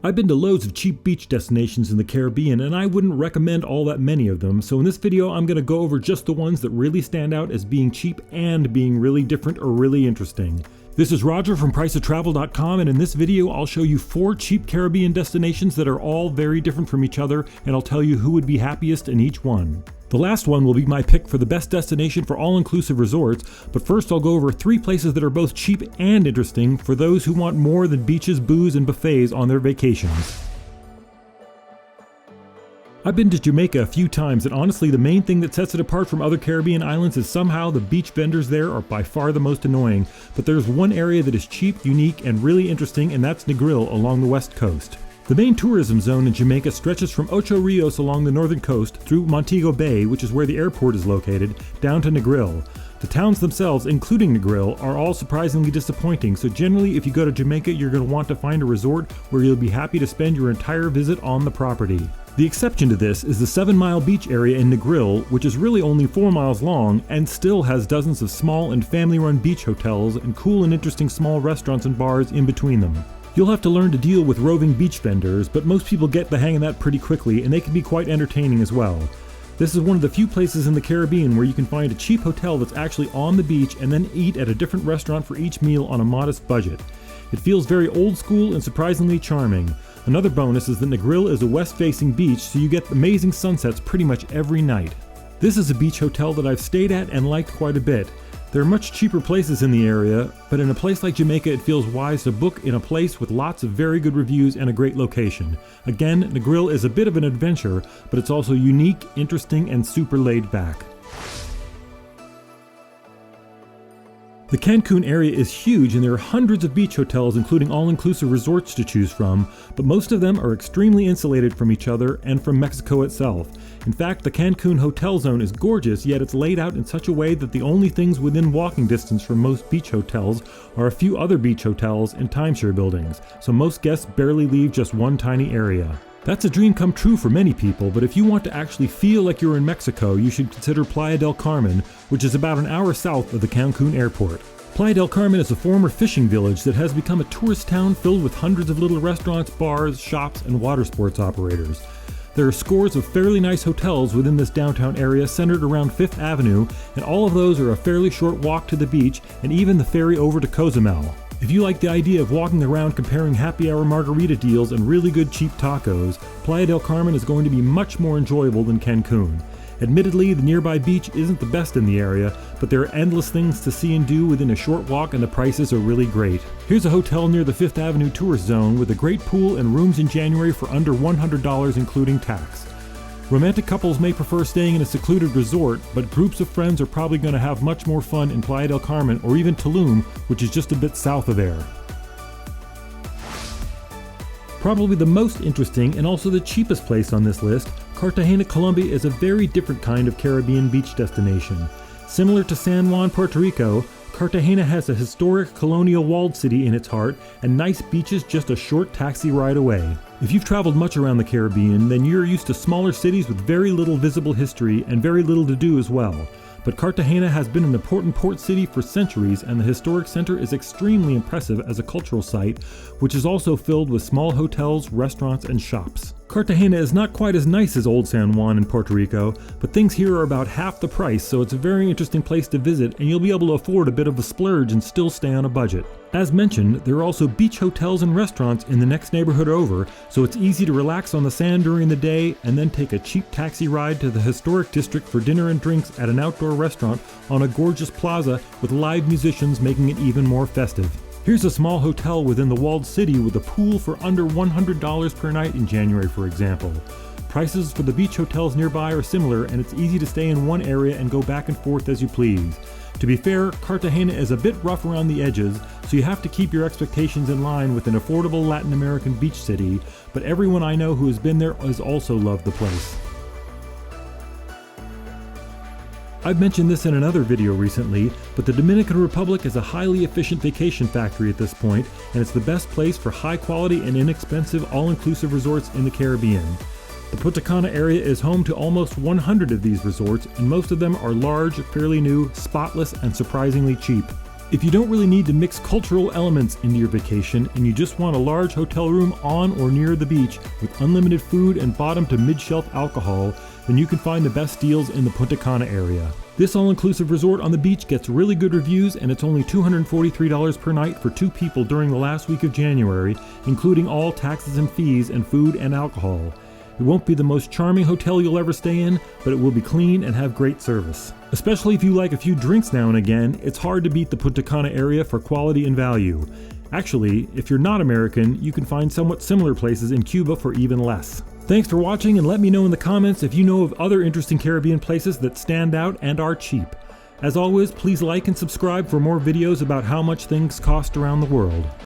I've been to loads of cheap beach destinations in the Caribbean, and I wouldn't recommend all that many of them, so in this video I'm going to go over just the ones that really stand out as being cheap and being really different or really interesting. This is Roger from priceoftravel.com, and in this video I'll show you 4 cheap Caribbean destinations that are all very different from each other, and I'll tell you who would be happiest in each one. The last one will be my pick for the best destination for all-inclusive resorts, but first I'll go over 3 places that are both cheap and interesting for those who want more than beaches, booze, and buffets on their vacations. I've been to Jamaica a few times, and honestly the main thing that sets it apart from other Caribbean islands is somehow the beach vendors there are by far the most annoying, but there's one area that is cheap, unique, and really interesting, and that's Negril along the west coast. The main tourism zone in Jamaica stretches from Ocho Rios along the northern coast through Montego Bay, which is where the airport is located, down to Negril. The towns themselves, including Negril, are all surprisingly disappointing, so generally if you go to Jamaica you're going to want to find a resort where you'll be happy to spend your entire visit on the property. The exception to this is the 7-mile beach area in Negril, which is really only 4 miles long and still has dozens of small and family-run beach hotels and cool and interesting small restaurants and bars in between them. You'll have to learn to deal with roving beach vendors, but most people get the hang of that pretty quickly, and they can be quite entertaining as well. This is one of the few places in the Caribbean where you can find a cheap hotel that's actually on the beach and then eat at a different restaurant for each meal on a modest budget. It feels very old school and surprisingly charming. Another bonus is that Negril is a west-facing beach, so you get amazing sunsets pretty much every night. This is a beach hotel that I've stayed at and liked quite a bit. There are much cheaper places in the area, but in a place like Jamaica it feels wise to book in a place with lots of very good reviews and a great location. Again, Negril is a bit of an adventure, but it's also unique, interesting, and super laid back. The Cancun area is huge and there are hundreds of beach hotels including all-inclusive resorts to choose from, but most of them are extremely insulated from each other and from Mexico itself. In fact, the Cancun hotel zone is gorgeous, yet it's laid out in such a way that the only things within walking distance from most beach hotels are a few other beach hotels and timeshare buildings, so most guests barely leave just one tiny area. That's a dream come true for many people, but if you want to actually feel like you're in Mexico, you should consider Playa del Carmen, which is about an hour south of the Cancun airport. Playa del Carmen is a former fishing village that has become a tourist town filled with hundreds of little restaurants, bars, shops, and water sports operators. There are scores of fairly nice hotels within this downtown area centered around 5th Avenue, and all of those are a fairly short walk to the beach and even the ferry over to Cozumel. If you like the idea of walking around comparing happy hour margarita deals and really good cheap tacos, Playa del Carmen is going to be much more enjoyable than Cancun. Admittedly, the nearby beach isn't the best in the area, but there are endless things to see and do within a short walk and the prices are really great. Here's a hotel near the 5th Avenue tourist zone with a great pool and rooms in January for under $100 including tax. Romantic couples may prefer staying in a secluded resort, but groups of friends are probably going to have much more fun in Playa del Carmen or even Tulum, which is just a bit south of there. Probably the most interesting and also the cheapest place on this list, Cartagena, Colombia is a very different kind of Caribbean beach destination. Similar to San Juan, Puerto Rico, Cartagena has a historic colonial walled city in its heart and nice beaches just a short taxi ride away. If you've traveled much around the Caribbean, then you're used to smaller cities with very little visible history and very little to do as well. But Cartagena has been an important port city for centuries, and the historic center is extremely impressive as a cultural site, which is also filled with small hotels, restaurants, and shops. Cartagena is not quite as nice as Old San Juan in Puerto Rico, but things here are about half the price, so it's a very interesting place to visit and you'll be able to afford a bit of a splurge and still stay on a budget. As mentioned, there are also beach hotels and restaurants in the next neighborhood over, so it's easy to relax on the sand during the day and then take a cheap taxi ride to the historic district for dinner and drinks at an outdoor restaurant on a gorgeous plaza with live musicians making it even more festive. Here's a small hotel within the walled city with a pool for under $100 per night in January, for example. Prices for the beach hotels nearby are similar, and it's easy to stay in one area and go back and forth as you please. To be fair, Cartagena is a bit rough around the edges, so you have to keep your expectations in line with an affordable Latin American beach city, but everyone I know who has been there has also loved the place. I've mentioned this in another video recently, but the Dominican Republic is a highly efficient vacation factory at this point, and it's the best place for high quality and inexpensive all-inclusive resorts in the Caribbean. The Punta Cana area is home to almost 100 of these resorts, and most of them are large, fairly new, spotless, and surprisingly cheap. If you don't really need to mix cultural elements into your vacation and you just want a large hotel room on or near the beach with unlimited food and bottom to mid-shelf alcohol, then you can find the best deals in the Punta Cana area. This all-inclusive resort on the beach gets really good reviews, and it's only $243 per night for 2 people during the last week of January, including all taxes and fees and food and alcohol. It won't be the most charming hotel you'll ever stay in, but it will be clean and have great service. Especially if you like a few drinks now and again, it's hard to beat the Punta Cana area for quality and value. Actually, if you're not American, you can find somewhat similar places in Cuba for even less. Thanks for watching, and let me know in the comments if you know of other interesting Caribbean places that stand out and are cheap. As always, please like and subscribe for more videos about how much things cost around the world.